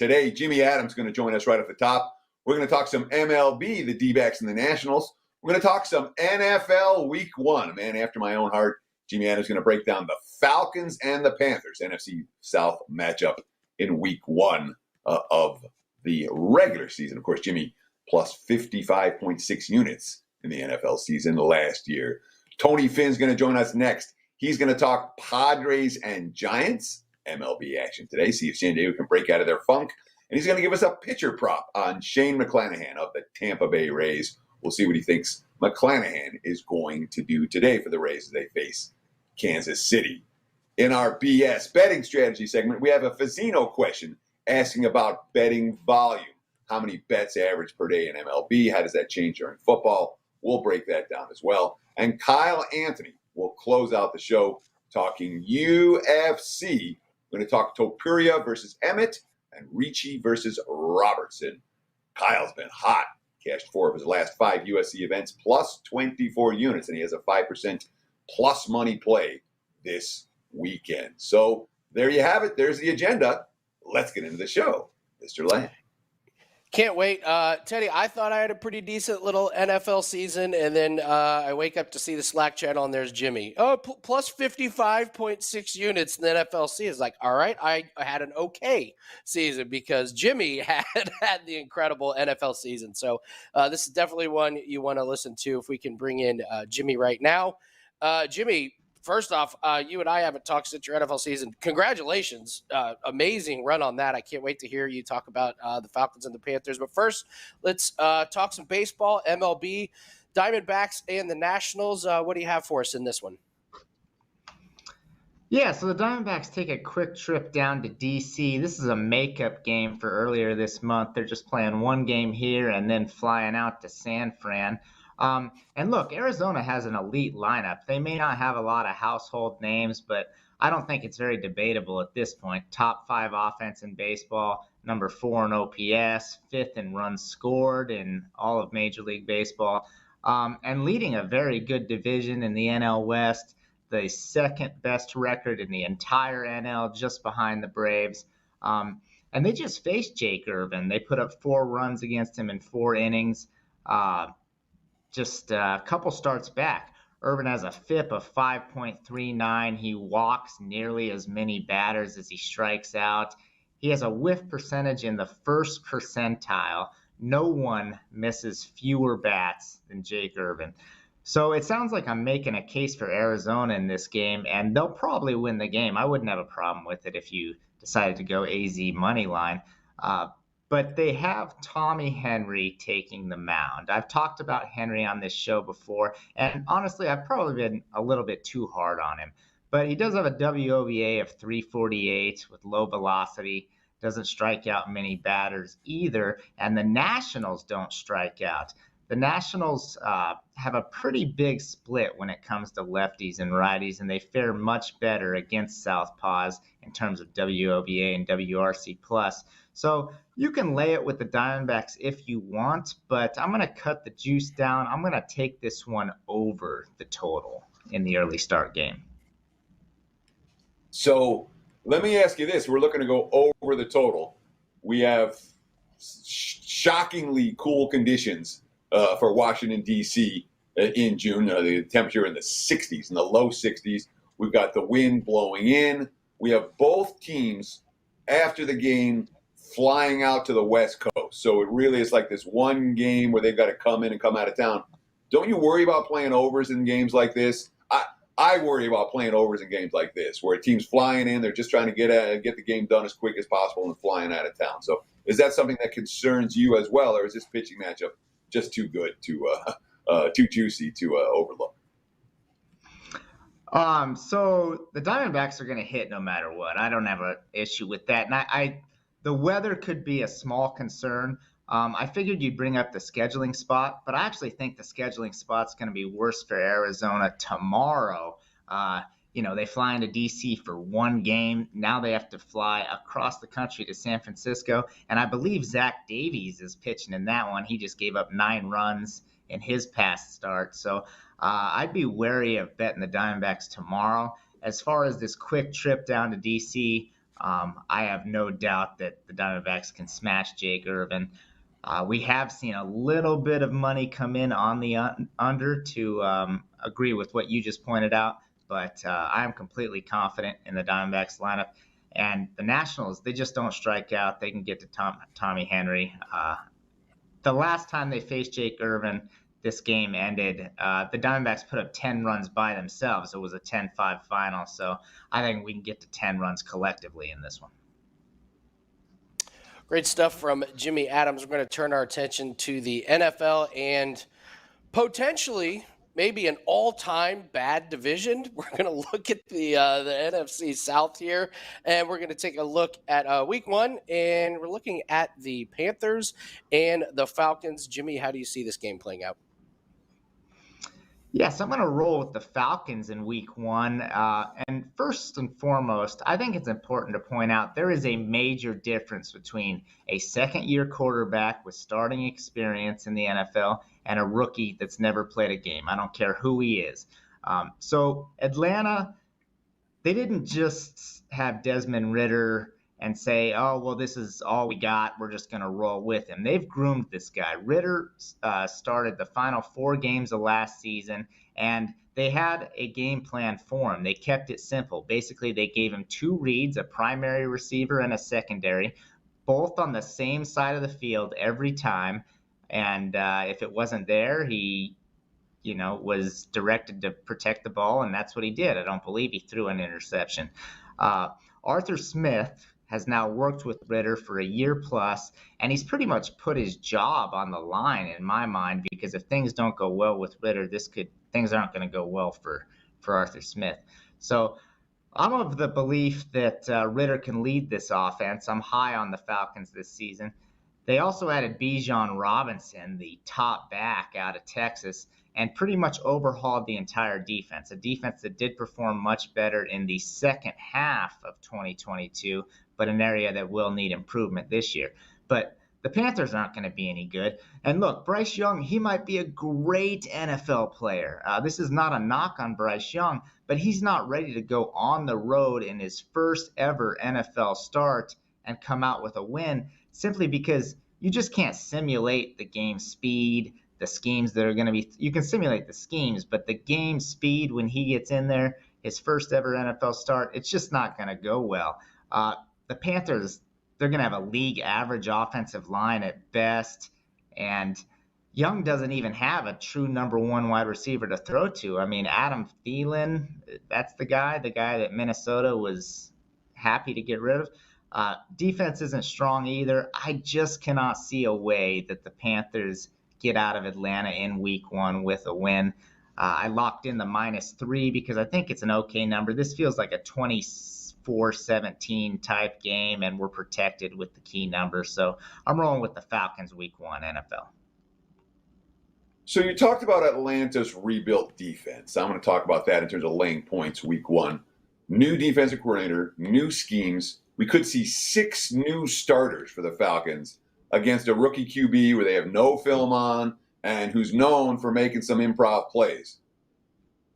Today, Jimmy Adams is going to join us right at the top. We're going to talk some MLB, the D-backs and the Nationals. We're going to talk some NFL Week 1. A man after my own heart. Jimmy Adams is going to break down the Falcons and the Panthers NFC South matchup in Week 1 of the regular season. Of course, Jimmy plus 55.6 units in the NFL season last year. Tony Finn's going to join us next. He's going to talk Padres and Giants MLB action today. See if San Diego can break out of their funk. And he's going to give us a pitcher prop on Shane McClanahan of the Tampa Bay Rays. We'll see what he thinks McClanahan is going to do today for the Rays as they face Kansas City. In our BS betting strategy segment, we have a Fazino question asking about betting volume. How many bets average per day in MLB? How does that change during football? We'll break that down as well. And Kyle Anthony will close out the show talking UFC. We're going to talk Topuria versus Emmett and Ricci versus Robertson. Kyle's been hot. Cashed 4 of his last 5 UFC events, plus 24 units, and he has a 5% plus money play this weekend. So there you have it. There's the agenda. Let's get into the show. Mr. Lang. Can't wait. Teddy, I thought I had a pretty decent little NFL season, and then I wake up to see the Slack channel, and there's Jimmy. Oh, plus 55.6 units in the NFL season. It's like, all right, I had an okay season because Jimmy had the incredible NFL season. So this is definitely one you want to listen to if we can bring in Jimmy right now. Jimmy, first off, you and I haven't talked since your NFL season. Congratulations. Amazing run on that. I can't wait to hear you talk about the Falcons and the Panthers. But first, let's talk some baseball, MLB, Diamondbacks, and the Nationals. What do you have for us in this one? Yeah, so the Diamondbacks take a quick trip down to D.C. This is a makeup game for earlier this month. They're just playing one game here and then flying out to San Fran. And look, Arizona has an elite lineup. They may not have a lot of household names, but I don't think it's very debatable at this point. Top 5 offense in baseball, number 4 in OPS, 5th in runs scored in all of Major League Baseball, and leading a very good division in the NL West, the second best record in the entire NL, just behind the Braves. And they just faced Jake Irvin. They put up 4 runs against him in 4 innings. Just a couple starts back. Irvin has a FIP of 5.39. He walks nearly as many batters as he strikes out. He has a whiff percentage in the first percentile. No one misses fewer bats than Jake Irvin. So it sounds like I'm making a case for Arizona in this game, and they'll probably win the game. I wouldn't have a problem with it if you decided to go AZ money line. But they have Tommy Henry taking the mound. I've talked about Henry on this show before, and honestly, I've probably been a little bit too hard on him. But he does have a WOBA of 348 with low velocity, doesn't strike out many batters either, and the Nationals don't strike out. The Nationals have a pretty big split when it comes to lefties and righties, and they fare much better against southpaws in terms of WOBA and WRC+. So you can lay it with the Diamondbacks if you want, but I'm going to cut the juice down. I'm going to take this one over the total in the early start game. So let me ask you this. We're looking to go over the total. We have shockingly cool conditions for Washington, D.C. In June. The temperature in the 60s, in the low 60s. We've got the wind blowing in. We have both teams after the game flying out to the West Coast. So it really is like this one game where they've got to come in and come out of town. Don't you worry about playing overs in games like this? I worry about playing overs in games like this, where a team's flying in, they're just trying to get the game done as quick as possible and flying out of town. So is that something that concerns you as well, or is this pitching matchup just too good, too juicy to overlook? So the Diamondbacks are going to hit no matter what. I don't have an issue with that. And the weather could be a small concern. I figured you'd bring up the scheduling spot, but I actually think the scheduling spot's going to be worse for Arizona tomorrow. They fly into D.C. for one game. Now they have to fly across the country to San Francisco. And I believe Zach Davies is pitching in that one. He just gave up 9 runs in his past start. So I'd be wary of betting the Diamondbacks tomorrow. As far as this quick trip down to D.C., I have no doubt that the Diamondbacks can smash Jake Irvin. We have seen a little bit of money come in on the under to agree with what you just pointed out, but I am completely confident in the Diamondbacks lineup. And the Nationals, they just don't strike out. They can get to Tommy Henry. The last time they faced Jake Irvin, this game ended. The Diamondbacks put up 10 runs by themselves. It was a 10-5 final. So I think we can get to 10 runs collectively in this one. Great stuff from Jimmy Adams. We're going to turn our attention to the NFL and potentially maybe an all-time bad division. We're going to look at the NFC South here, and we're going to take a look at Week 1, and we're looking at the Panthers and the Falcons. Jimmy, how do you see this game playing out? Yes, I'm going to roll with the Falcons in Week 1. And first and foremost, I think it's important to point out there is a major difference between a second-year quarterback with starting experience in the NFL and a rookie that's never played a game. I don't care who he is. So Atlanta, they didn't just have Desmond Ridder and say, oh, well, this is all we got. We're just going to roll with him. They've groomed this guy. Ridder started the final 4 games of last season, and they had a game plan for him. They kept it simple. Basically, they gave him 2 reads, a primary receiver and a secondary, both on the same side of the field every time. And if it wasn't there, he was directed to protect the ball, and that's what he did. I don't believe he threw an interception. Arthur Smith has now worked with Ridder for a year plus, and he's pretty much put his job on the line in my mind, because if things don't go well with Ridder, things aren't going to go well for Arthur Smith. So I'm of the belief that Ridder can lead this offense. I'm high on the Falcons this season. They also added Bijan Robinson, the top back out of Texas, and pretty much overhauled the entire defense, a defense that did perform much better in the second half of 2022, but an area that will need improvement this year. But the Panthers aren't going to be any good. And look, Bryce Young, he might be a great NFL player. This is not a knock on Bryce Young, but he's not ready to go on the road in his first ever NFL start and come out with a win, simply because you just can't simulate the game speed, the schemes that are going to be – you can simulate the schemes, but the game speed when he gets in there, his first ever NFL start, it's just not going to go well. The Panthers, they're going to have a league average offensive line at best, and Young doesn't even have a true number 1 wide receiver to throw to. I mean, Adam Thielen, that's the guy that Minnesota was happy to get rid of. Defense isn't strong either. I just cannot see a way that the Panthers get out of Atlanta in Week 1 with a win. I locked in the -3 because I think it's an okay number. This feels like a 24-17 type game, and we're protected with the key number. So I'm rolling with the Falcons Week 1 NFL. So you talked about Atlanta's rebuilt defense. I'm going to talk about that in terms of laying points Week 1. New defensive coordinator, new schemes. We could see 6 new starters for the Falcons against a rookie QB where they have no film on and who's known for making some improv plays.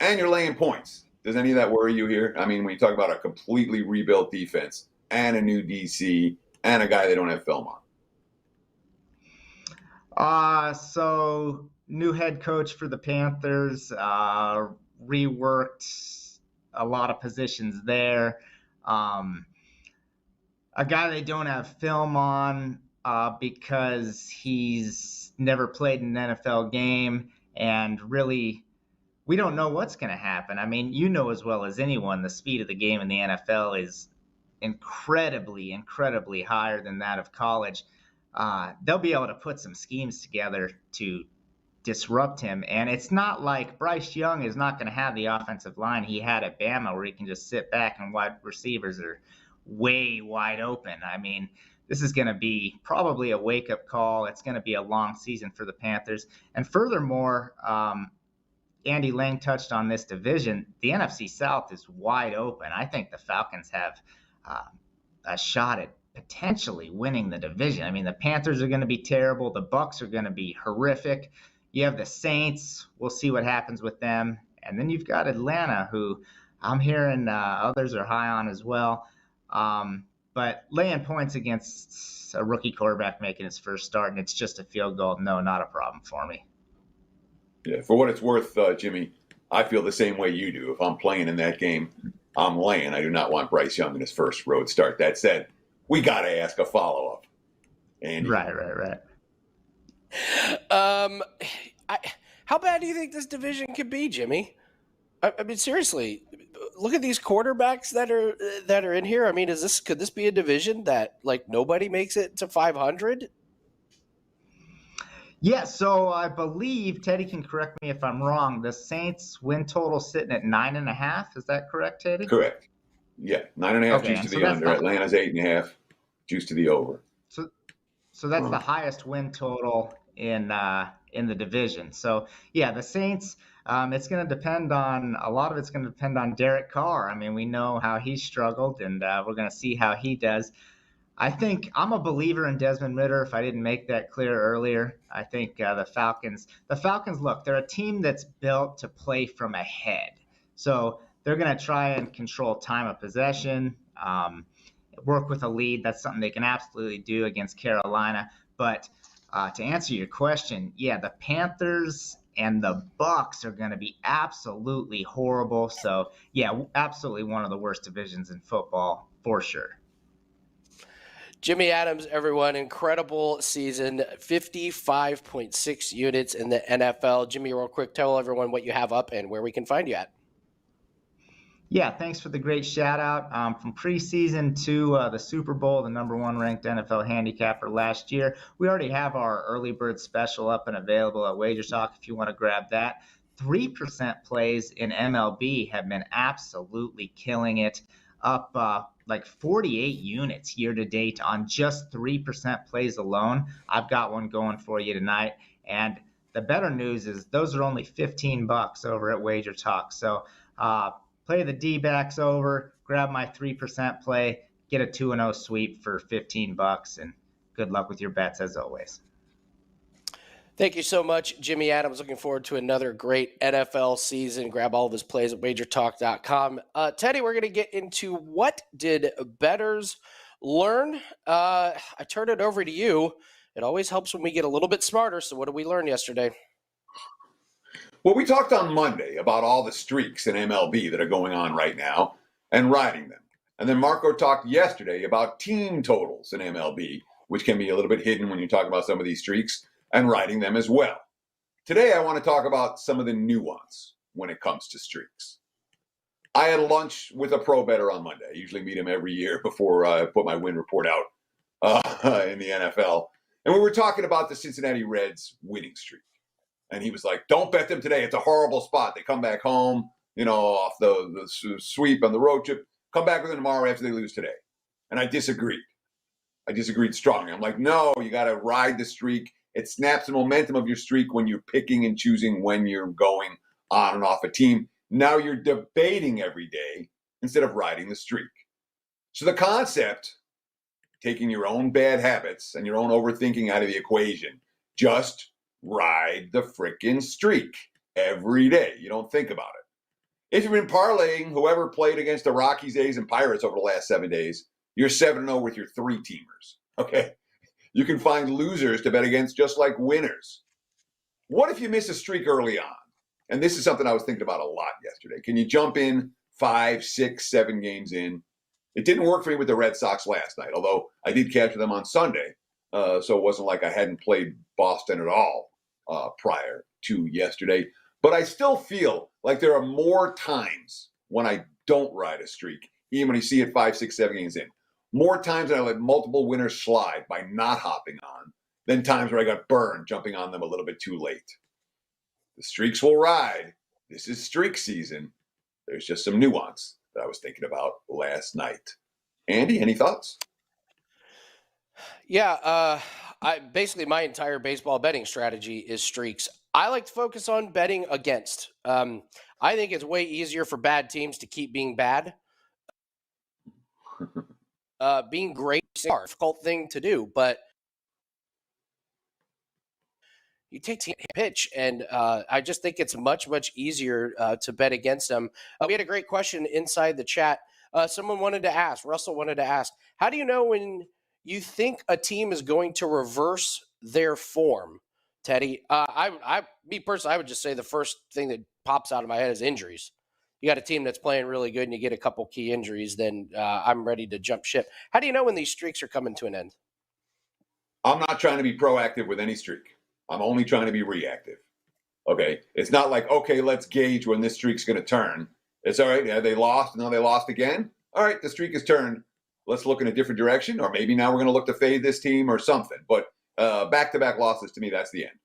And you're laying points. Does any of that worry you here? I mean, when you talk about a completely rebuilt defense and a new DC and a guy they don't have film on. So new head coach for the Panthers, reworked a lot of positions there. A guy they don't have film on because he's never played an NFL game, and really we don't know what's going to happen. I mean, you know as well as anyone, the speed of the game in the NFL is incredibly, incredibly higher than that of college. They'll be able to put some schemes together to disrupt him. And it's not like Bryce Young is not going to have the offensive line he had at Bama where he can just sit back and wide receivers are way wide open. I mean, this is going to be probably a wake-up call. It's going to be a long season for the Panthers. And furthermore, Andy Lang touched on this division. The NFC South is wide open. I think the Falcons have a shot at potentially winning the division. I mean, the Panthers are going to be terrible. The Bucs are going to be horrific. You have the Saints. We'll see what happens with them. And then you've got Atlanta, who I'm hearing others are high on as well. But laying points against a rookie quarterback making his first start and it's just a field goal, no, not a problem for me. Yeah, for what it's worth, Jimmy, I feel the same way you do. If I'm playing in that game, I'm laying. I do not want Bryce Young in his first road start. That said, we got to ask a follow-up. Andy. Right. How bad do you think this division could be, Jimmy? I mean, seriously, look at these quarterbacks that are in here. I mean, could this be a division that like nobody makes it to 500? Yeah, so I believe Teddy can correct me if I'm wrong. The Saints win total sitting at 9.5. Is that correct, Teddy? Correct. Yeah, 9.5 Okay, juice to the under. Atlanta's 8.5 juice to the over. So that's the highest win total in the division. So yeah, the Saints. It's going to depend on a lot of it's going to depend on Derek Carr. I mean, we know how he struggled, and we're going to see how he does. I think I'm a believer in Desmond Ridder. If I didn't make that clear earlier, I think the Falcons. Look, they're a team that's built to play from ahead. So they're going to try and control time of possession, work with a lead. That's something they can absolutely do against Carolina. But to answer your question, yeah, the Panthers and the Bucks are going to be absolutely horrible. So yeah, absolutely one of the worst divisions in football for sure. Jimmy Adams, everyone, incredible season, 55.6 units in the NFL. Jimmy, real quick, tell everyone what you have up and where we can find you at. Yeah, thanks for the great shout out. From preseason to the Super Bowl, the number one ranked NFL handicapper last year. We already have our early bird special up and available at WagerTalk if you want to grab that. 3% plays in MLB have been absolutely killing it, up like 48 units year to date on just 3% plays alone. I've got one going for you tonight. And the better news is those are only $15 over at WagerTalk. So play the D-backs over, grab my 3% play, get a 2-0 sweep for $15, and good luck with your bets as always. Thank you so much, Jimmy Adams. Looking forward to another great NFL season. Grab all of his plays at WagerTalk.com. Teddy, we're going to get into what did bettors learn. I turn it over to you. It always helps when we get a little bit smarter. So what did we learn yesterday? Well, we talked on Monday about all the streaks in MLB that are going on right now and riding them. And then Marco talked yesterday about team totals in MLB, which can be a little bit hidden when you talk about some of these streaks, and riding them as well. Today, I want to talk about some of the nuance when it comes to streaks. I had lunch with a pro bettor on Monday. I usually meet him every year before I put my win report out in the NFL. And we were talking about the Cincinnati Reds winning streak. And he was like, don't bet them today. It's a horrible spot. They come back home, off the sweep on the road trip, come back with them tomorrow after they lose today. And I disagreed. I disagreed strongly. I'm like, no, you got to ride the streak. It snaps the momentum of your streak when you're picking and choosing when you're going on and off a team. Now you're debating every day instead of riding the streak. So the concept, taking your own bad habits and your own overthinking out of the equation, just ride the frickin' streak every day. You don't think about it. If you've been parlaying whoever played against the Rockies, A's, and Pirates over the last 7 days, you're 7-0 with your 3-teamers. Okay? You can find losers to bet against just like winners. What if you miss a streak early on? And this is something I was thinking about a lot yesterday. Can you jump in 5, 6, 7 games in? It didn't work for me with the Red Sox last night, although I did capture them on Sunday. So it wasn't like I hadn't played Boston at all prior to yesterday. But I still feel like there are more times when I don't ride a streak, even when you see it 5, 6, 7 games in. More times than I let multiple winners slide by not hopping on than times where I got burned jumping on them a little bit too late. The streaks will ride. This is streak season. There's just some nuance that I was thinking about last night. Andy, any thoughts? Yeah, basically my entire baseball betting strategy is streaks. I like to focus on betting against. I think it's way easier for bad teams to keep being bad. Being great is a difficult thing to do, but you take a pitch, and I just think it's much, much easier to bet against them. We had a great question inside the chat. Someone wanted to ask, Russell wanted to ask, how do you know when you think a team is going to reverse their form, Teddy? Me personally, I would just say the first thing that pops out of my head is injuries. You got a team that's playing really good and you get a couple key injuries, then I'm ready to jump ship. How do you know when these streaks are coming to an end? I'm not trying to be proactive with any streak. I'm only trying to be reactive. Okay. It's not like, okay, let's gauge when this streak's going to turn. It's all right. Yeah, they lost. No, they lost again. All right. The streak has turned. Let's look in a different direction. Or maybe now we're going to look to fade this team or something. But back-to-back losses, to me, that's the end.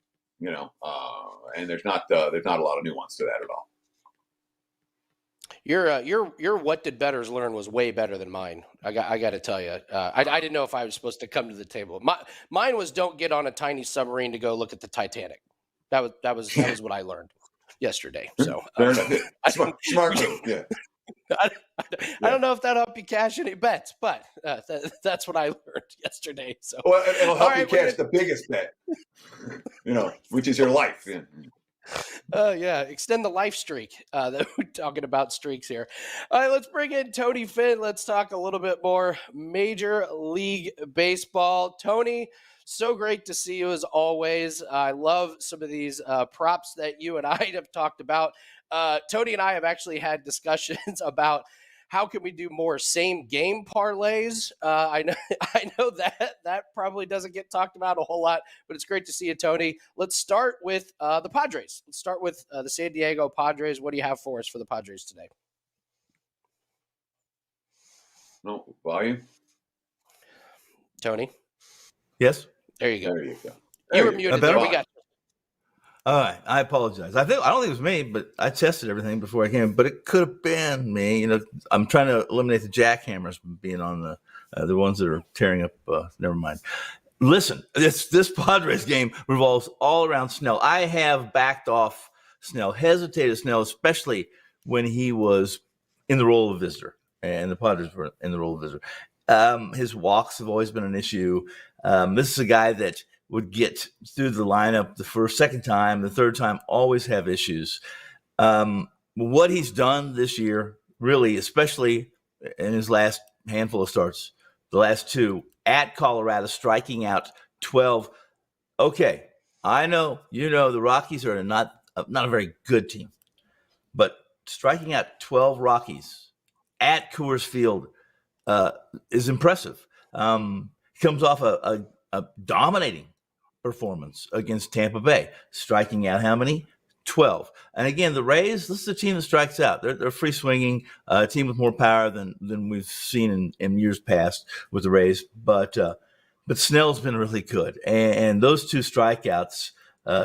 And there's not a lot of nuance to that at all. Your what did bettors learn was way better than mine. I got to tell you, I didn't know if I was supposed to come to the table. Mine was don't get on a tiny submarine to go look at the Titanic. That was what I learned yesterday. So smart move. Yeah. I don't know if that'll help you cash any bets, but that's what I learned yesterday. So well, it'll help you cash the biggest bet, which is your life. Yeah. Extend the life streak. That we're talking about streaks here. All right, let's bring in Tony Finn. Let's talk a little bit more Major League Baseball. Tony, so great to see you as always. I love some of these props that you and I have talked about. Tony and I have actually had discussions about how can we do more same game parlays. I know that probably doesn't get talked about a whole lot, but it's great to see you, Tony. Let's start with the Padres. Let's start with the San Diego Padres. What do you have for us for the Padres today? No volume. Tony? Yes? There you go. There you go. You were muted there. We got you. All right, I apologize. I don't think it was me, but I tested everything before I came. But it could have been me. I'm trying to eliminate the jackhammers from being on the ones that are tearing up. Never mind. Listen, this Padres game revolves all around Snell. I have backed off Snell, hesitated Snell, especially when he was in the role of visitor, and the Padres were in the role of visitor. His walks have always been an issue. This is a guy that would get through the lineup the second time, the third time, always have issues. What he's done this year, really, especially in his last handful of starts, the last two at Colorado, striking out 12. Okay, I know, the Rockies are not a very good team, but striking out 12 Rockies at Coors Field is impressive. Comes off a dominating performance against Tampa Bay, striking out how many? 12. And again, the Rays, this is a team that strikes out. They're free swinging, a team with more power than we've seen in years past with the Rays. But Snell's been really good. And those two strikeouts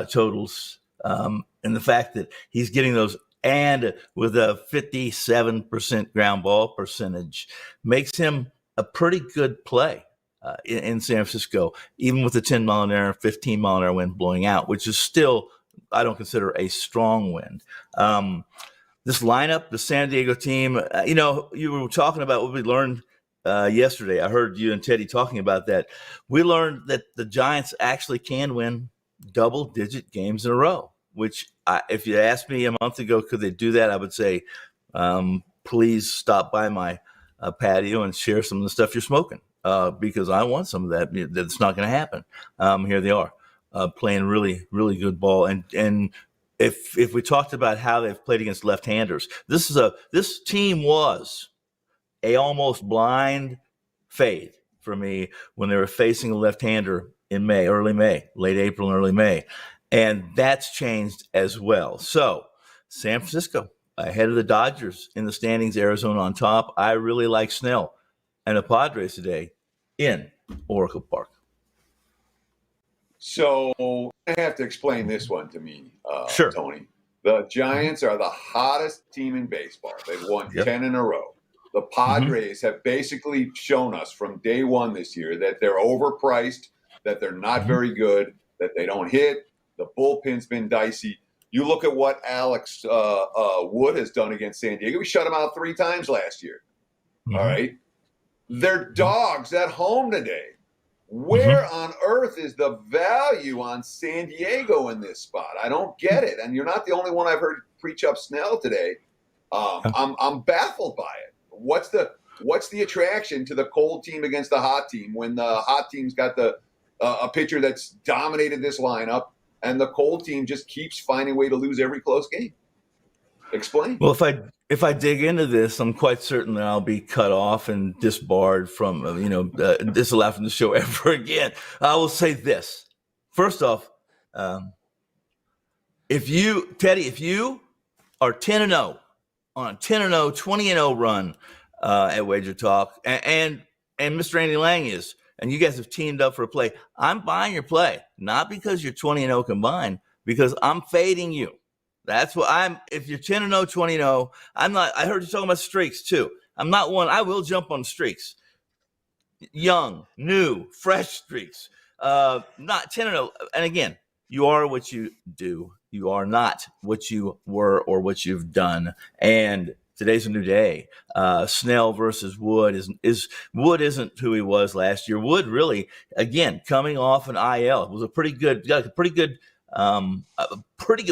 totals, and the fact that he's getting those and with a 57% ground ball percentage makes him a pretty good play in San Francisco, even with the 10-mile-an-hour, 15-mile-an-hour wind blowing out, which is still, I don't consider a strong wind. This lineup, the San Diego team, you were talking about what we learned yesterday. I heard you and Teddy talking about that. We learned that the Giants actually can win double-digit games in a row, which if you asked me a month ago, could they do that? I would say, please stop by my patio and share some of the stuff you're smoking because I want some of that. That's not going to happen. Here they are playing really, really good ball. And if we talked about how they've played against left-handers, this team was a almost blind fade for me when they were facing a left-hander in May, late April and early May. And that's changed as well. So San Francisco ahead of the Dodgers in the standings, Arizona on top. I really like Snell and the Padres today in Oracle Park. So I have to explain this one to me, Sure. Tony. The Giants are the hottest team in baseball. They've won 10 in a row. The Padres have basically shown us from day one this year that they're overpriced, that they're not very good, that they don't hit. The bullpen's been dicey. You look at what Alex Wood has done against San Diego. We shut him out 3 times last year. All right. They're dogs at home today. Where on earth is the value on San Diego in this spot? I don't get it. And you're not the only one I've heard preach up Snell today. I'm baffled by it. what's the attraction to the cold team against the hot team when the hot team's got a pitcher that's dominated this lineup and the cold team just keeps finding a way to lose every close game? Explain. Well, if I dig into this, I'm quite certain that I'll be cut off and disbarred from, disallowed from the show ever again. I will say this. First off, if you are 10-0 on a 10-0, 20-0 run at WagerTalk, and Mr. Andy Lang is, and you guys have teamed up for a play, I'm buying your play, not because you're 20-0 combined, because I'm fading you. That's what if you're 10-0, 20-0, I'm not. I heard you talking about streaks too. I'm not one. I will jump on streaks. Young, new, fresh streaks. Not 10-0. And again, you are what you do. You are not what you were or what you've done. And today's a new day. Snell versus Wood Wood isn't who he was last year. Wood really, again, coming off an IL, it was a pretty good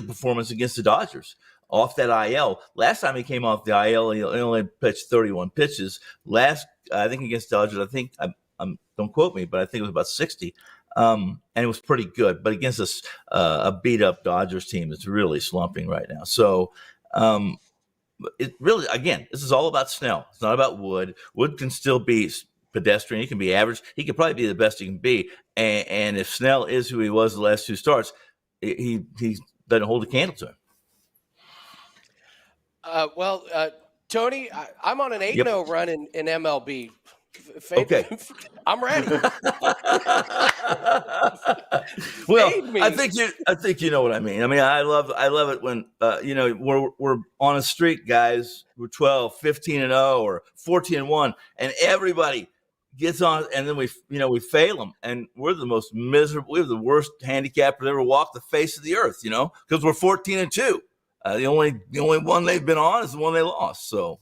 performance against the Dodgers off that IL. Last time he came off the IL, he only pitched 31 pitches. I think against Dodgers, don't quote me, but I think it was about 60. And it was pretty good. But against a beat-up Dodgers team that's really slumping right now. So it really, again, this is all about Snell. It's not about Wood. Wood can still be pedestrian. He can be average. He could probably be the best he can be. And if Snell is who he was the last two starts, he doesn't hold a candle to him. Tony, I'm on an 8-0 run in MLB. Okay. I'm ready. Well, I think you know what I mean. I mean, I love it when we're on a streak, guys. We're 12, 15-0 or 14-1, and everybody gets on, and then we fail them, and we're the most miserable. We're the worst handicappers that ever walked the face of the earth, because we're 14-2. The only one they've been on is the one they lost. So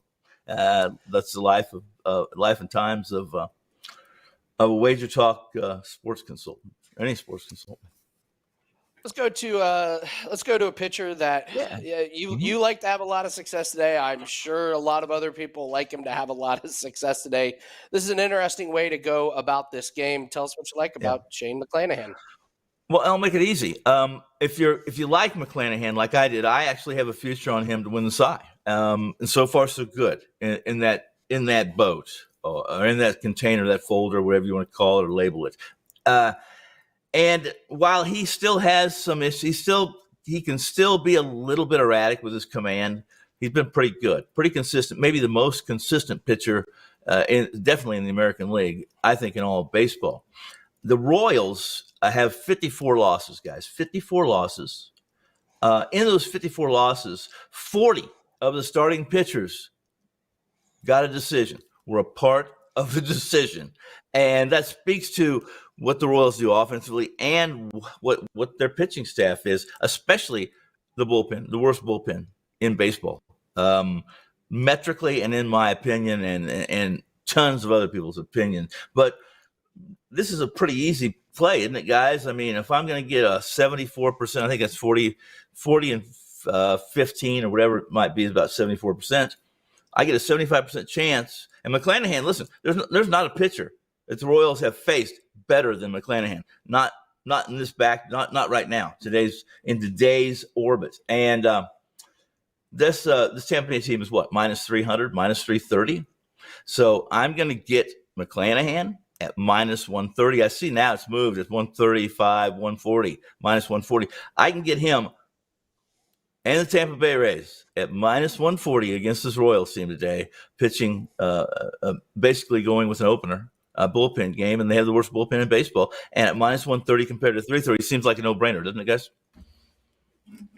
that's the life and times of a WagerTalk sports consultant, any sports consultant. Let's go to a pitcher that you like to have a lot of success today. I'm sure a lot of other people like him to have a lot of success today. This is an interesting way to go about this game. Tell us what you like about Shane McClanahan. Well, I'll make it easy. If you like McClanahan like I did, I actually have a future on him to win the Cy. And so far so good in that boat or in that container, that folder, whatever you want to call it or label it. And while he still has some issues, he can still be a little bit erratic with his command. He's been pretty good, pretty consistent, maybe the most consistent pitcher, definitely in the American League, I think, in all of baseball. The Royals have 54 losses, guys, 54 losses. In those 54 losses, 40 of the starting pitchers got a decision, were a part of the decision. And that speaks to what the Royals do offensively and what their pitching staff is, especially the bullpen, the worst bullpen in baseball, metrically and in my opinion and tons of other people's opinions. But this is a pretty easy play, isn't it, guys? I mean, if I'm going to get a 74%, I think that's 40 and 15 or whatever it might be, is about 74%. I get a 75% chance. And McClanahan, listen, there's not a pitcher that the Royals have faced better than McClanahan. Not in this not right now. In today's orbit. And this Tampa Bay team is what? Minus 300, minus 330. So I'm going to get McClanahan at minus 130. I see now it's moved. It's 135, 140, minus 140. I can get him and the Tampa Bay Rays at minus 140 against this Royals team today, pitching basically going with an opener, a bullpen game, and they have the worst bullpen in baseball. And at minus 130 compared to 330 seems like a no-brainer, doesn't it, guys?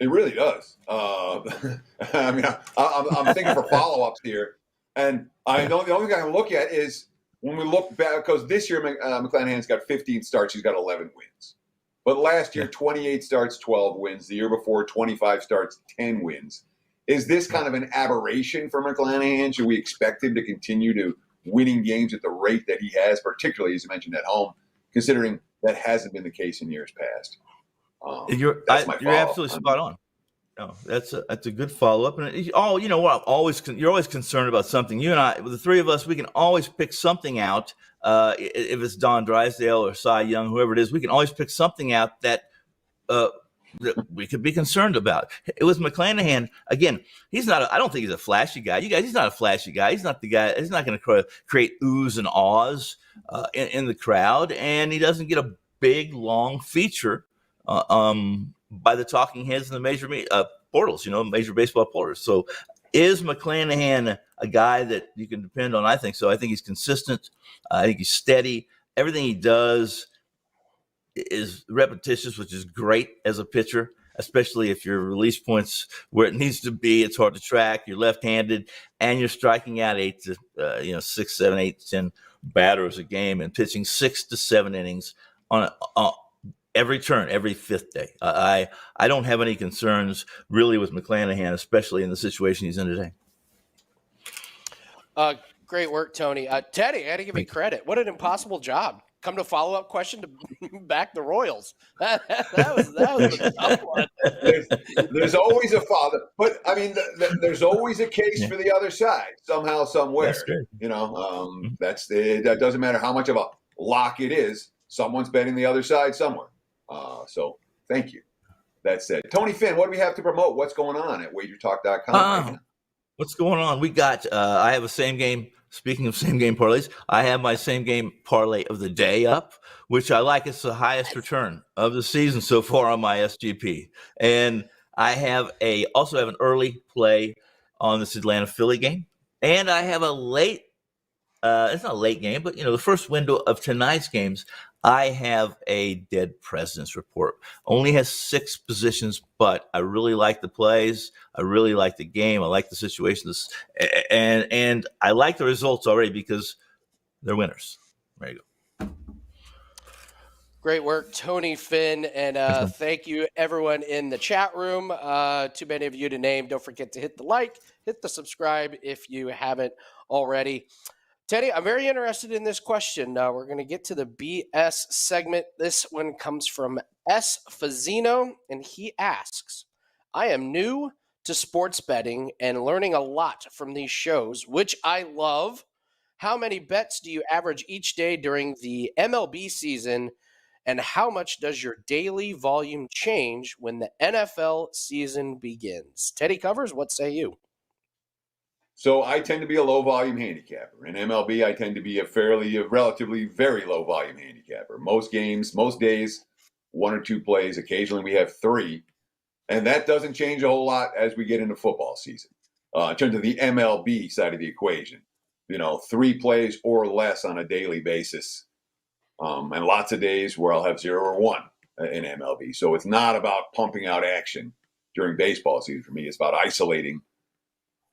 It really does. I mean, I'm thinking for follow-ups here. And the only thing I can look at is when we look back, because this year McClanahan's got 15 starts, he's got 11 wins. But last year, 28 starts, 12 wins. The year before, 25 starts, 10 wins. Is this kind of an aberration for McClanahan? Should we expect him to continue to winning games at the rate that he has, particularly, as you mentioned, at home, considering that hasn't been the case in years past? You're absolutely spot on. No, that's a good follow up. And you know what? You're always concerned about something. You and I, the three of us, we can always pick something out. If it's Don Drysdale or Cy Young, whoever it is, we can always pick something out that we could be concerned about. It was McClanahan again. He's not. I don't think he's a flashy guy. You guys, he's not a flashy guy. He's not the guy. He's not going to create oohs and ahs in the crowd, and he doesn't get a big long feature by the talking heads in the major portals. Major baseball portals. So, is McClanahan a guy that you can depend on? I think so. I think he's consistent. I think he's steady. Everything he does is repetitious, which is great as a pitcher, especially if your release point's where it needs to be. It's hard to track. You're left-handed, and you're striking out 6, 7, 8, 10 batters a game, and pitching 6 to 7 innings on every turn, every fifth day. I don't have any concerns really with McClanahan, especially in the situation he's in today. Great work, Tony. Teddy, I got to give you credit. What an impossible job. Come to follow-up question to back the Royals. That was a tough one. There's always a father, but I mean, there's always a case for the other side somehow, somewhere. That's good. That doesn't matter how much of a lock it is. Someone's betting the other side somewhere. So thank you. That said, Tony Finn, what do we have to promote? What's going on at WagerTalk.com right now? What's going on? We got. I have a same game. Speaking of same game parlays, I have my same game parlay of the day up, which I like. It's the highest return of the season so far on my SGP. And I also have an early play on this Atlanta Philly game. And I have a late, it's not a late game, but the first window of tonight's games, I have a dead president's report. Only has 6 positions, but I really like the plays. I really like the game. I like the situations, and I like the results already because they're winners. There you go. Great work, Tony Finn, and thank you everyone in the chat room. Too many of you to name. Don't forget to hit the like, hit the subscribe if you haven't already. Teddy, I'm very interested in this question. We're going to get to the BS segment. This one comes from S. Fazzino, and he asks, I am new to sports betting and learning a lot from these shows, which I love. How many bets do you average each day during the MLB season, and how much does your daily volume change when the NFL season begins? Teddy Covers, what say you? So I tend to be a low volume handicapper. In MLB, I tend to be a relatively very low volume handicapper. Most games, most days, 1 or 2 plays. Occasionally we have 3. And that doesn't change a whole lot as we get into football season. In terms of the MLB side of the equation, 3 plays or less on a daily basis. And lots of days where I'll have 0 or 1 in MLB. So it's not about pumping out action during baseball season for me. It's about isolating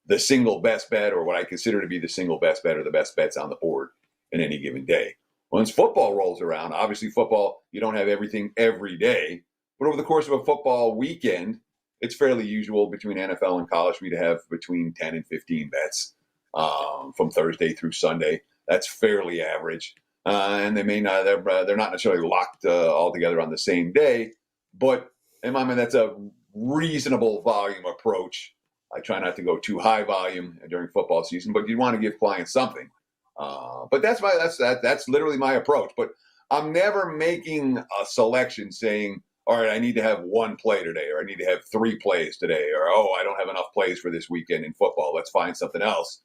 the single best bet, or what I consider to be the single best bet, or the best bets on the board in any given day. Once football rolls around, obviously football, you don't have everything every day, but over the course of a football weekend, it's fairly usual between NFL and college for me to have between 10 and 15 bets from Thursday through Sunday. That's fairly average. And they may not, they're not necessarily locked all together on the same day, but in my mind, that's a reasonable volume approach. I try not to go too high volume during football season, but you want to give clients something. But that's literally my approach. But I'm never making a selection saying, all right, I need to have 1 play today, or I need to have 3 plays today, or, I don't have enough plays for this weekend in football. Let's find something else.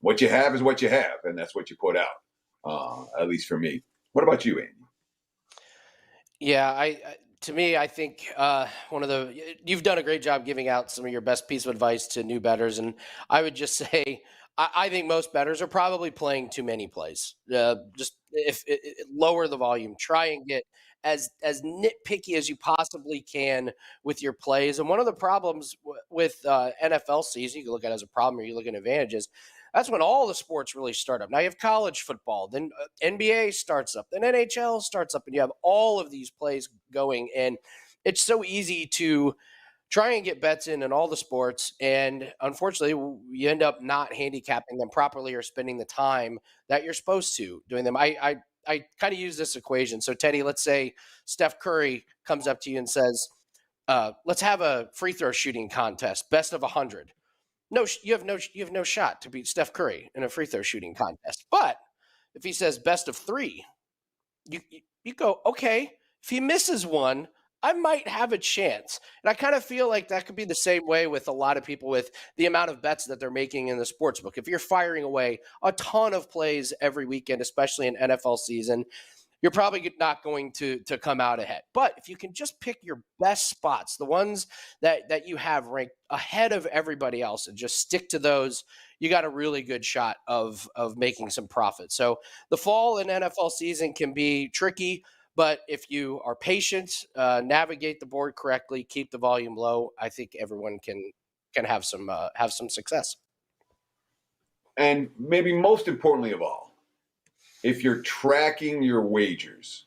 What you have is what you have, and that's what you put out, at least for me. What about you, Andy? Yeah, to me, I think you've done a great job giving out some of your best piece of advice to new bettors. And I would just say, I think most bettors are probably playing too many plays. Just lower the volume, try and get as nitpicky as you possibly can with your plays. And one of the problems with NFL season, you can look at it as a problem or you look at advantages. That's when all the sports really start up. Now you have college football, then NBA starts up, then NHL starts up, and you have all of these plays going. And it's so easy to try and get bets in all the sports. And unfortunately, you end up not handicapping them properly or spending the time that you're supposed to doing them. I kind of use this equation. So, Teddy, let's say Steph Curry comes up to you and says, let's have a free throw shooting contest, best of 100. No, you have no shot to beat Steph Curry in a free throw shooting contest. But if he says best of 3, you go, okay, if he misses one, I might have a chance. And I kind of feel like that could be the same way with a lot of people with the amount of bets that they're making in the sports book. If you're firing away a ton of plays every weekend, especially in NFL season, you're probably not going to come out ahead. But if you can just pick your best spots, the ones that you have ranked ahead of everybody else, and just stick to those, you got a really good shot of making some profit. So the fall in NFL season can be tricky, but if you are patient, navigate the board correctly, keep the volume low, I think everyone can have some success. And maybe most importantly of all, if you're tracking your wagers,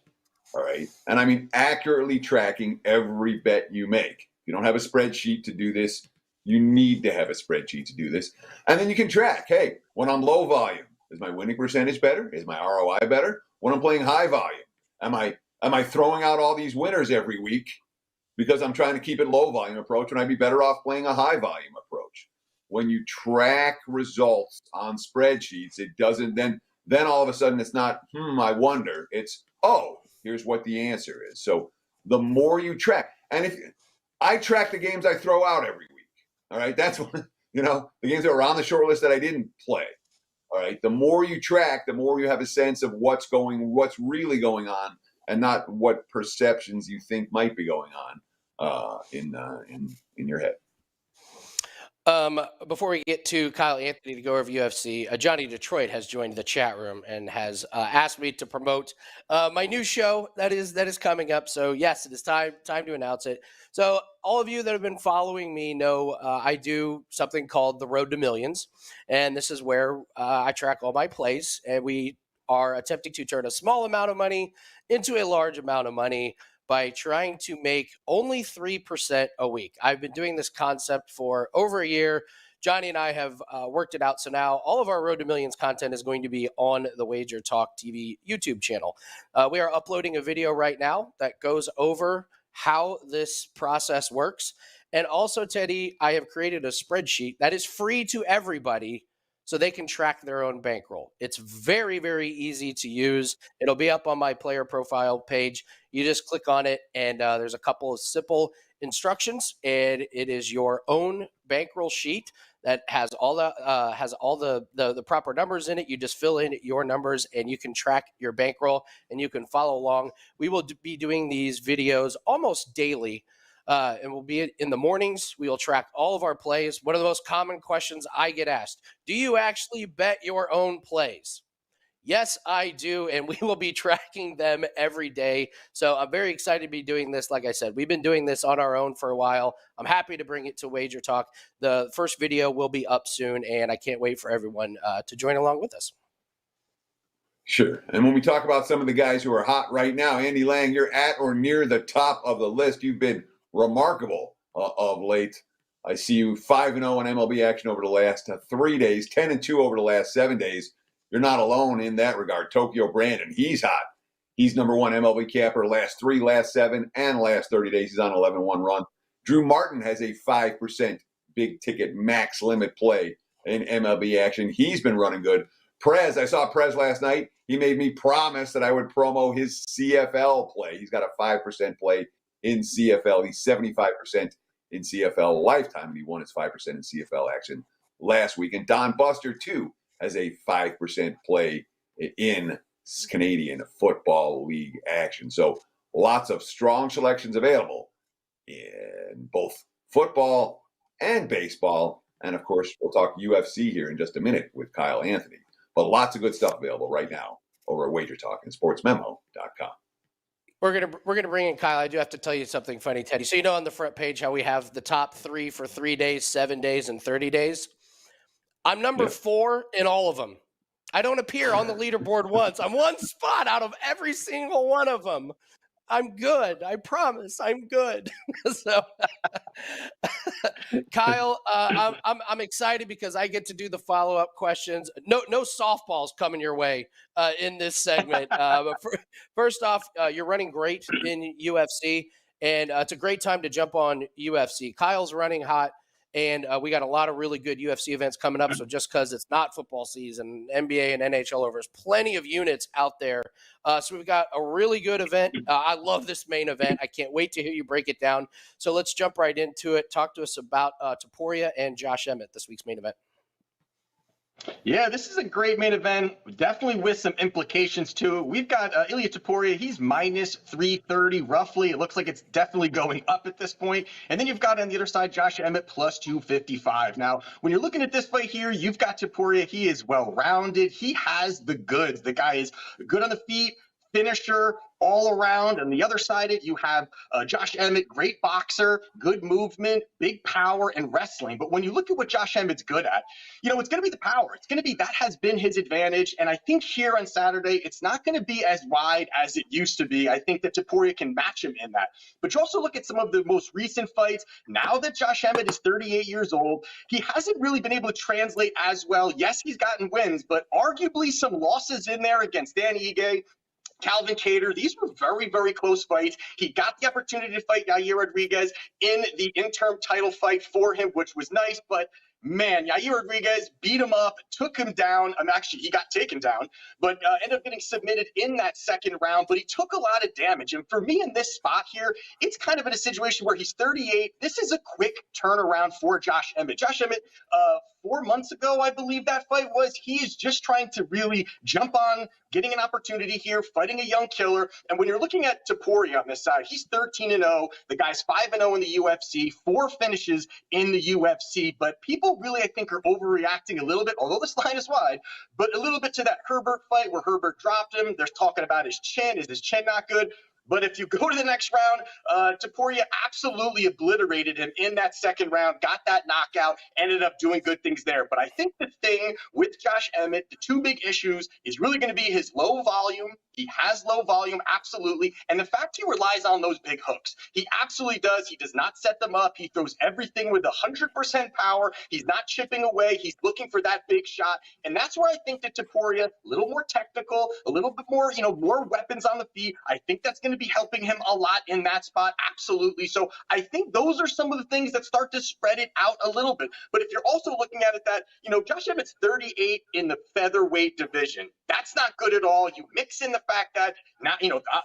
all right, and I mean accurately tracking every bet you make. If you don't have a spreadsheet to do this, you need to have a spreadsheet to do this. And then you can track, hey, when I'm low volume, is my winning percentage better? Is my ROI better? When I'm playing high volume, am I throwing out all these winners every week because I'm trying to keep it low volume approach when I'd be better off playing a high volume approach? When you track results on spreadsheets, it doesn't then all of a sudden it's not, I wonder. It's, oh, here's what the answer is. So the more you track, and if I track the games I throw out every week, all right, that's what, the games that were on the short list that I didn't play. All right, the more you track, the more you have a sense of what's really going on, and not what perceptions you think might be going on in your head. Before we get to Kyle Anthony to go over UFC, Johnny Detroit has joined the chat room and has asked me to promote my new show that is coming up. So yes, it is time to announce it. So all of you that have been following me know I do something called the Road to Millions, and this is where I track all my plays, and we are attempting to turn a small amount of money into a large amount of money by trying to make only 3% a week. I've been doing this concept for over a year. Johnny and I have worked it out. So now all of our Road to Millions content is going to be on the WagerTalk TV YouTube channel. We are uploading a video right now that goes over how this process works. And also, Teddy, I have created a spreadsheet that is free to everybody so they can track their own bankroll. It's very, very easy to use. It'll be up on my player profile page. You just click on it, and there's a couple of simple instructions, and it is your own bankroll sheet that has all the proper numbers in it. You just fill in your numbers, and you can track your bankroll, and you can follow along. We will be doing these videos almost daily. And we'll be in the mornings. We will track all of our plays. One of the most common questions I get asked, do you actually bet your own plays? Yes, I do. And we will be tracking them every day. So I'm very excited to be doing this. Like I said, we've been doing this on our own for a while. I'm happy to bring it to Wager Talk. The first video will be up soon, and I can't wait for everyone to join along with us. Sure. And when we talk about some of the guys who are hot right now, Andy Lang, you're at or near the top of the list. You've been remarkable of late. I see you 5-0 in MLB action over the last 3 days, 10-2 over the last 7 days. You're not alone in that regard. Tokyo Brandon, he's hot. He's number one MLB capper last 3, last 7, and last 30 days. He's on 11-1 run. Drew Martin has a 5% big ticket max limit play in MLB action. He's been running good. Prez, I saw Prez last night. He made me promise that I would promo his CFL play. He's got a 5% play in CFL. He's 75% in CFL lifetime, and he won his 5% in CFL action last week. And Don Buster, too, has a 5% play in Canadian Football League action. So lots of strong selections available in both football and baseball. And, of course, we'll talk UFC here in just a minute with Kyle Anthony. But lots of good stuff available right now over at WagerTalk and SportsMemo.com. We're gonna bring in Kyle. I do have to tell you something funny, Teddy. So on the front page how we have the top 3 for 3 days, 7 days, and 30 days. I'm number 4 in all of them. I don't appear on the leaderboard once. I'm one spot out of every single one of them. I'm good. I promise. I'm good. So, Kyle, I'm excited because I get to do the follow-up questions. No softballs coming your way in this segment. But first off, you're running great in UFC, And it's a great time to jump on UFC. Kyle's running hot. And we got a lot of really good UFC events coming up. So just because it's not football season, NBA and NHL over, there's plenty of units out there. So we've got a really good event. I love this main event. I can't wait to hear you break it down. So let's jump right into it. Talk to us about Topuria and Josh Emmett, this week's main event. Yeah, this is a great main event, definitely with some implications to it. We've got Ilia Topuria. He's minus 330 roughly. It looks like it's definitely going up at this point. And then you've got on the other side, Josh Emmett plus 255. Now, when you're looking at this fight here, you've got Topuria. He is well-rounded. He has the goods. The guy is good on the feet, finisher, all around. On the other side, you have Josh Emmett, great boxer, good movement, big power, and wrestling. But when you look at what Josh Emmett's good at, it's going to be the power. It's going to be, that has been his advantage. And I think here on Saturday, it's not going to be as wide as it used to be. I think that Topuria can match him in that. But you also look at some of the most recent fights. Now that Josh Emmett is 38 years old, he hasn't really been able to translate as well. Yes, he's gotten wins, but arguably some losses in there against Dan Ige, Calvin Kattar. These were very, very close fights. He got the opportunity to fight Yair Rodriguez in the interim title fight for him, which was nice, but man, Yair Rodriguez beat him up, took him down. Actually, he got taken down, but ended up getting submitted in that second round. But he took a lot of damage. And for me in this spot here, it's kind of in a situation where he's 38. This is a quick turnaround for Josh Emmett. Josh Emmett, 4 months ago, I believe that fight was, he is just trying to really jump on, getting an opportunity here, fighting a young killer. And when you're looking at Topuria on this side, he's 13-0. The guy's 5-0 in the UFC, 4 finishes in the UFC. But people really, I think, are overreacting a little bit, although this line is wide, but a little bit to that Herbert fight where Herbert dropped him. They're talking about his chin. Is his chin not good? But if you go to the next round, Topuria absolutely obliterated him in that second round, got that knockout, ended up doing good things there. But I think the thing with Josh Emmett, the two big issues is really going to be his low volume. He has low volume, absolutely. And the fact he relies on those big hooks. He absolutely does. He does not set them up. He throws everything with 100% power. He's not chipping away. He's looking for that big shot. And that's where I think that Topuria, a little more technical, a little bit more, more weapons on the feet. I think that's going to be helping him a lot in that spot. Absolutely. So I think those are some of the things that start to spread it out a little bit. But if you're also looking at it that, Josh Emmett's 38 in the featherweight division. That's not good at all. You mix in the fact that now,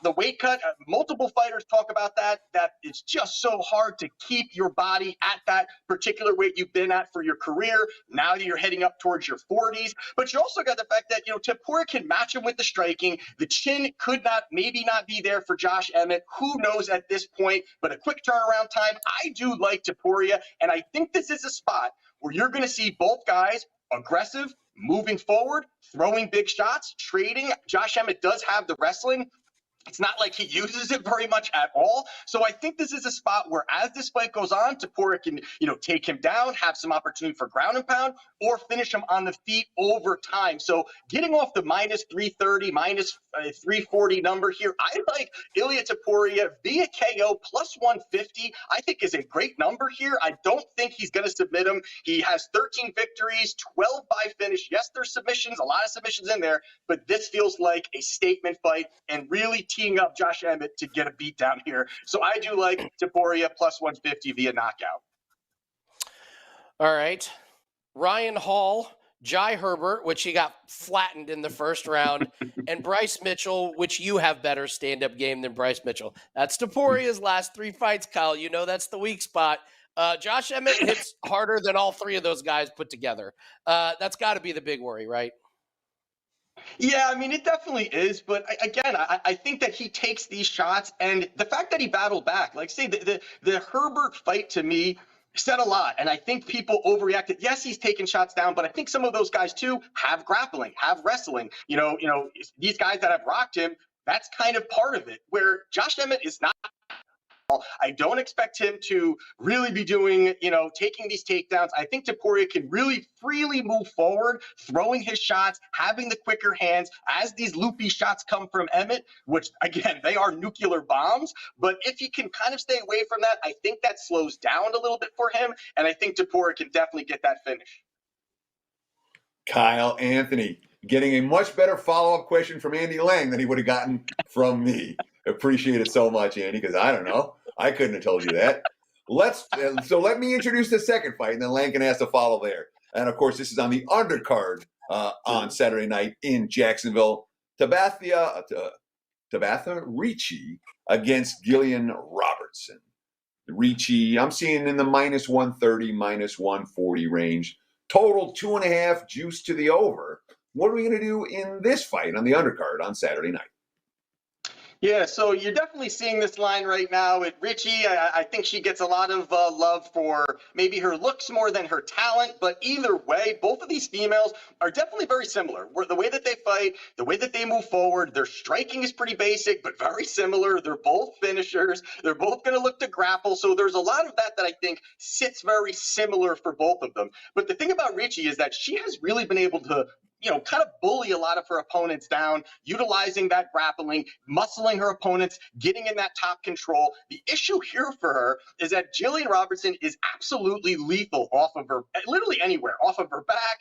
the weight cut, multiple fighters talk about that it's just so hard to keep your body at that particular weight you've been at for your career. Now that you're heading up towards your 40s. But you also got the fact that, Topuria can match him with the striking. The chin could maybe not be there for Josh Emmett. Who knows at this point? But a quick turnaround time. I do like Topuria. And I think this is a spot where you're going to see both guys aggressive, moving forward, throwing big shots, trading. Josh Emmett does have the wrestling. It's not like he uses it very much at all. So I think this is a spot where as this fight goes on, Topuria can, take him down, have some opportunity for ground and pound, or finish him on the feet over time. So getting off the minus 330, minus 340 number here, I like Ilia Topuria via KO plus 150, I think is a great number here. I don't think he's going to submit him. He has 13 victories, 12 by finish. Yes, there's submissions, a lot of submissions in there, but this feels like a statement fight and really teeing up Josh Emmett to get a beat down here. So I do like Topuria plus 150 via knockout. All right. Ryan Hall, Jai Herbert, which he got flattened in the first round, and Bryce Mitchell, which you have better stand-up game than Bryce Mitchell. That's Topuria's last 3 fights, Kyle. That's the weak spot. Josh Emmett hits harder than all 3 of those guys put together. That's got to be the big worry, right? Yeah, it definitely is. But again, I think that he takes these shots, and the fact that he battled back, like say the Herbert fight to me said a lot. And I think people overreacted. Yes, he's taking shots down, but I think some of those guys too have grappling, have wrestling. These guys that have rocked him, that's kind of part of it. Where Josh Emmett is not. I don't expect him to really be doing, taking these takedowns. I think Topuria can really freely move forward, throwing his shots, having the quicker hands as these loopy shots come from Emmett, which, again, they are nuclear bombs. But if he can kind of stay away from that, I think that slows down a little bit for him. And I think Topuria can definitely get that finish. Kyle Anthony getting a much better follow-up question from Andy Lang than he would have gotten from me. Appreciate it so much, Andy, because I don't know. I couldn't have told you that. So let me introduce the second fight, and then Lankin has to follow there. And of course, this is on the undercard on Saturday night in Jacksonville. Tabatha Ricci against Gillian Robertson. Ricci, I'm seeing in the minus 130, minus 140 range. Total 2.5 juice to the over. What are we going to do in this fight on the undercard on Saturday night? Yeah, so you're definitely seeing this line right now with Richie. I think she gets a lot of love for maybe her looks more than her talent, but either way, both of these females are definitely very similar. The way that they fight, the way that they move forward, their striking is pretty basic, but very similar. They're both finishers. They're both going to look to grapple, so there's a lot of that I think sits very similar for both of them. But the thing about Richie is that she has really been able to kind of bully a lot of her opponents down, utilizing that grappling, muscling her opponents, getting in that top control. The issue here for her is that Gillian Robertson is absolutely lethal off of her, literally anywhere, off of her back,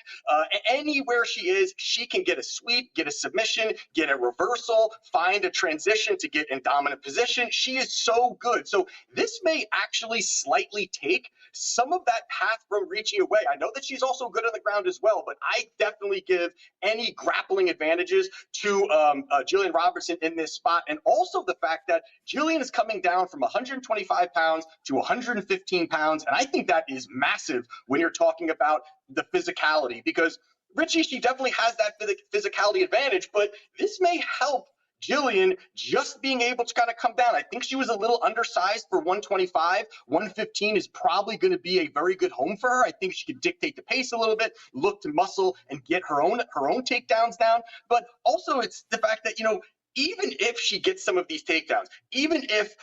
anywhere she is, she can get a sweep, get a submission, get a reversal, find a transition to get in dominant position. She is so good. So this may actually slightly take some of that path from Ricci away. I know that she's also good on the ground as well, but I definitely give any grappling advantages to Gillian Robertson in this spot. And also the fact that Gillian is coming down from 125 pounds to 115 pounds. And I think that is massive when you're talking about the physicality, because Ricci, she definitely has that physicality advantage, but this may help Gillian just being able to kind of come down. I think she was a little undersized for 125. 115 is probably going to be a very good home for her. I think she could dictate the pace a little bit, look to muscle and get her own takedowns down. But also it's the fact that, even if she gets some of these takedowns, even if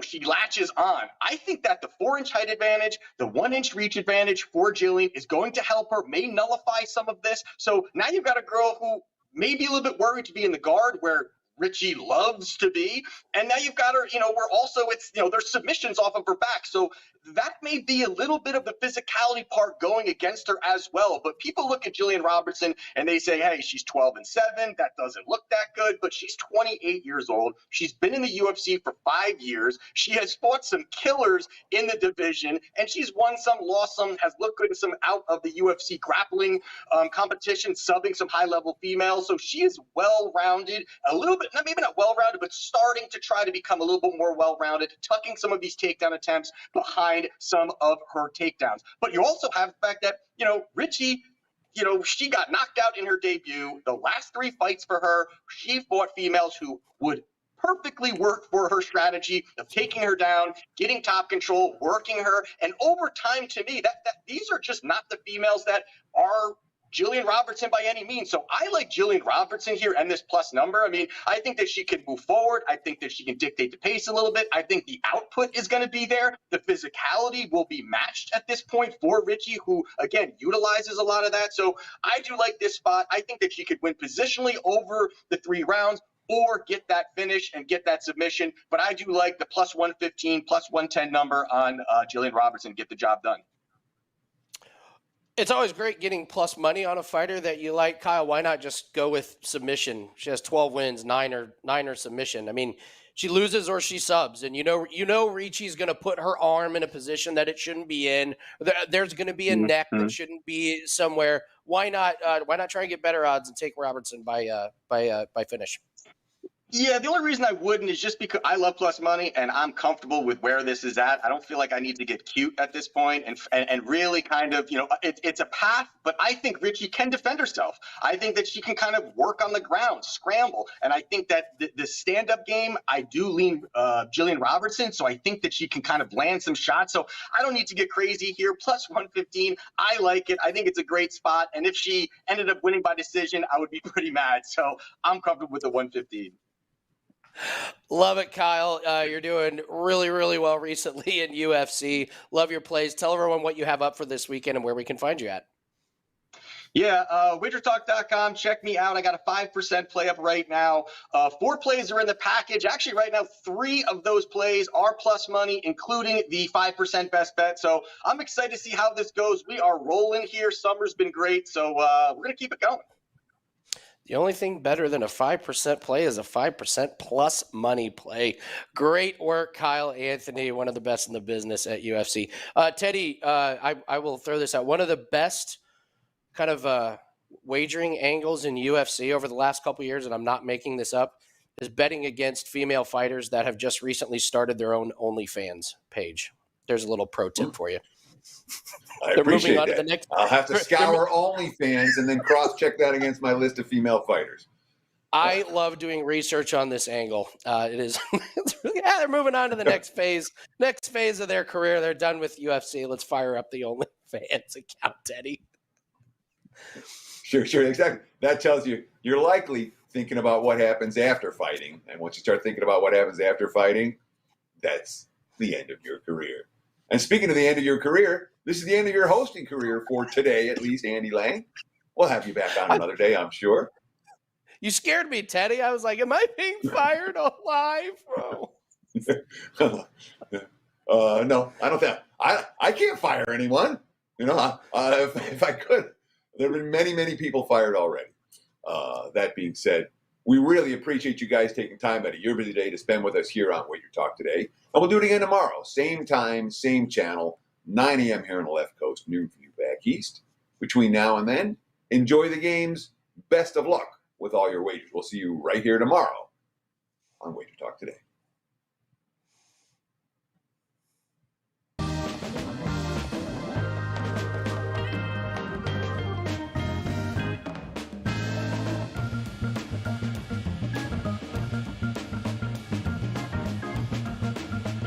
she latches on, I think that the 4-inch height advantage, the 1-inch reach advantage for Gillian is going to help her, may nullify some of this. So now you've got a girl who may be a little bit worried to be in the guard where Ricci loves to be. And now you've got her, where also it's, there's submissions off of her back. So that may be a little bit of the physicality part going against her as well. But people look at Gillian Robertson and they say, hey, she's 12-7. That doesn't look that good, but she's 28 years old. She's been in the UFC for 5 years. She has fought some killers in the division, and she's won some, lost some, has looked good in some out of the UFC grappling competition, subbing some high-level females. So she is well-rounded, a little bit, maybe not well-rounded, but starting to try to become a little bit more well-rounded, tucking some of these takedown attempts behind some of her takedowns. But you also have the fact that, Ricci, she got knocked out in her debut. The last 3 fights for her, she fought females who would perfectly work for her strategy of taking her down, getting top control, working her. And over time, to me, that these are just not the females that are Gillian Robertson by any means. So I like Gillian Robertson here and this plus number. I mean, I think that she can move forward. I think that she can dictate the pace a little bit. I think the output is going to be there. The physicality will be matched at this point for Ricci, who, again, utilizes a lot of that. So I do like this spot. I think that she could win positionally over the 3 rounds or get that finish and get that submission. But I do like the plus 115, plus 110 number on Gillian Robertson, get the job done. It's always great getting plus money on a fighter that you like. Kyle, why not just go with submission? She has 12 wins, 9 or submission. I mean, she loses or she subs, and Ricci's going to put her arm in a position that it shouldn't be in. There's going to be a neck that shouldn't be somewhere. Why not try and get better odds and take Robertson by finish? Yeah, the only reason I wouldn't is just because I love plus money and I'm comfortable with where this is at. I don't feel like I need to get cute at this point and really kind of, it's a path, but I think Ricci can defend herself. I think that she can kind of work on the ground, scramble. And I think that the stand-up game, I do lean Gillian Robertson, so I think that she can kind of land some shots. So I don't need to get crazy here. Plus 115, I like it. I think it's a great spot. And if she ended up winning by decision, I would be pretty mad. So I'm comfortable with the 115. Love it, Kyle. You're doing really, really well recently in UFC. Love your plays. Tell everyone what you have up for this weekend and where we can find you at. Yeah, WagerTalk.com. Check me out. I got a 5% play up right now. 4 plays are in the package. Actually, right now, 3 of those plays are plus money, including the 5% best bet. So I'm excited to see how this goes. We are rolling here. Summer's been great, so we're going to keep it going. The only thing better than a 5% play is a 5% plus money play. Great work, Kyle Anthony, one of the best in the business at UFC. Teddy, I will throw this out. One of the best kind of wagering angles in UFC over the last couple of years, and I'm not making this up, is betting against female fighters that have just recently started their own OnlyFans page. There's a little pro tip for you. I They're appreciate moving on that. to the next. I'll have to scour OnlyFans and then cross-check that against my list of female fighters. I love doing research on this angle. It is, they're moving on to the next phase. Next phase of their career. They're done with UFC. Let's fire up the OnlyFans account, Teddy. Sure, exactly. That tells you you're likely thinking about what happens after fighting. And once you start thinking about what happens after fighting, that's the end of your career. And speaking of the end of your career, this is the end of your hosting career for today, at least, Andy Lang. We'll have you back on another day, I'm sure. You scared me, Teddy. I was like, am I being fired alive, bro? No, I don't think I can't fire anyone. You know, if I could, there have been many people fired already. That being said, we really appreciate you guys taking time out of your busy day to spend with us here on WagerTalk Today. And we'll do it again tomorrow. Same time, same channel, 9 a.m. here on the left coast, noon for you back east. Between now and then, enjoy the games. Best of luck with all your wagers. We'll see you right here tomorrow on WagerTalk Today.